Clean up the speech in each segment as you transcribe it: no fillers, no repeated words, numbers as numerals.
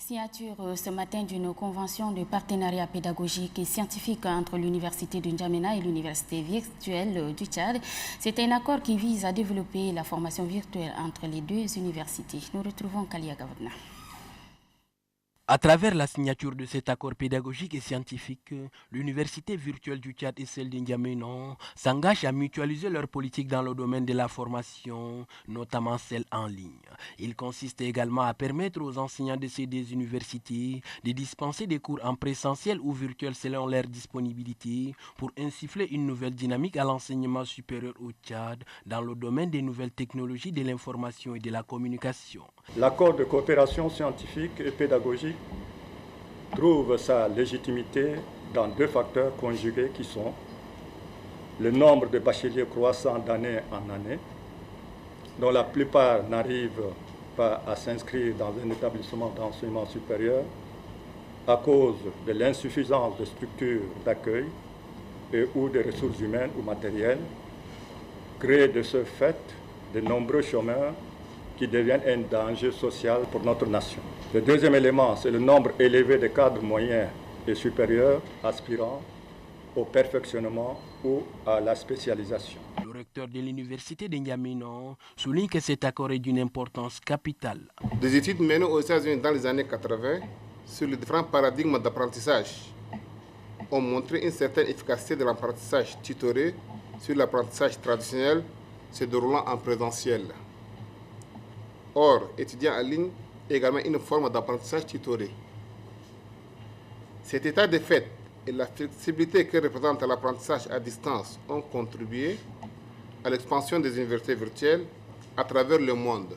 Signature ce matin d'une convention de partenariat pédagogique et scientifique entre l'Université de N'Djamena et l'Université virtuelle du Tchad. C'est un accord qui vise à développer la formation virtuelle entre les deux universités. Nous retrouvons Kalia Gavadna. À travers la signature de cet accord pédagogique et scientifique, l'Université virtuelle du Tchad et celle d'Indiamena s'engagent à mutualiser leur politique dans le domaine de la formation, notamment celle en ligne. Il consiste également à permettre aux enseignants de ces deux universités de dispenser des cours en présentiel ou virtuel selon leur disponibilité pour insuffler une nouvelle dynamique à l'enseignement supérieur au Tchad dans le domaine des nouvelles technologies de l'information et de la communication. L'accord de coopération scientifique et pédagogique trouve sa légitimité dans deux facteurs conjugués qui sont le nombre de bacheliers croissant d'année en année, dont la plupart n'arrivent pas à s'inscrire dans un établissement d'enseignement supérieur à cause de l'insuffisance de structures d'accueil et ou de ressources humaines ou matérielles, créent de ce fait de nombreux chômeurs qui deviennent un danger social pour notre nation. Le deuxième élément, c'est le nombre élevé de cadres moyens et supérieurs aspirant au perfectionnement ou à la spécialisation. Le recteur de l'université de N'Djamena souligne que cet accord est d'une importance capitale. Des études menées aux États-Unis dans les années 80 sur les différents paradigmes d'apprentissage ont montré une certaine efficacité de l'apprentissage tutoré sur l'apprentissage traditionnel se déroulant en présentiel. Or, étudier en ligne est également une forme d'apprentissage tutoré. Cet état de fait et la flexibilité que représente l'apprentissage à distance ont contribué à l'expansion des universités virtuelles à travers le monde.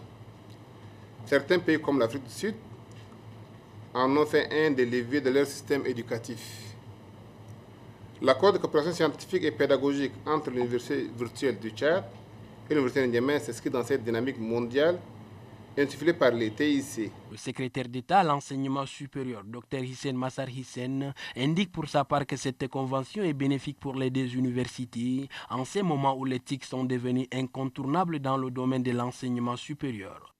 Certains pays comme l'Afrique du Sud en ont fait un des leviers de leur système éducatif. L'accord de coopération scientifique et pédagogique entre l'Université virtuelle du Tchad et l'Université de N'Djamena s'inscrit dans cette dynamique mondiale insufflé par les TIC. Le secrétaire d'État à l'enseignement supérieur, Dr Hissène Massar Hissène, indique pour sa part que cette convention est bénéfique pour les deux universités en ces moments où les TIC sont devenus incontournables dans le domaine de l'enseignement supérieur.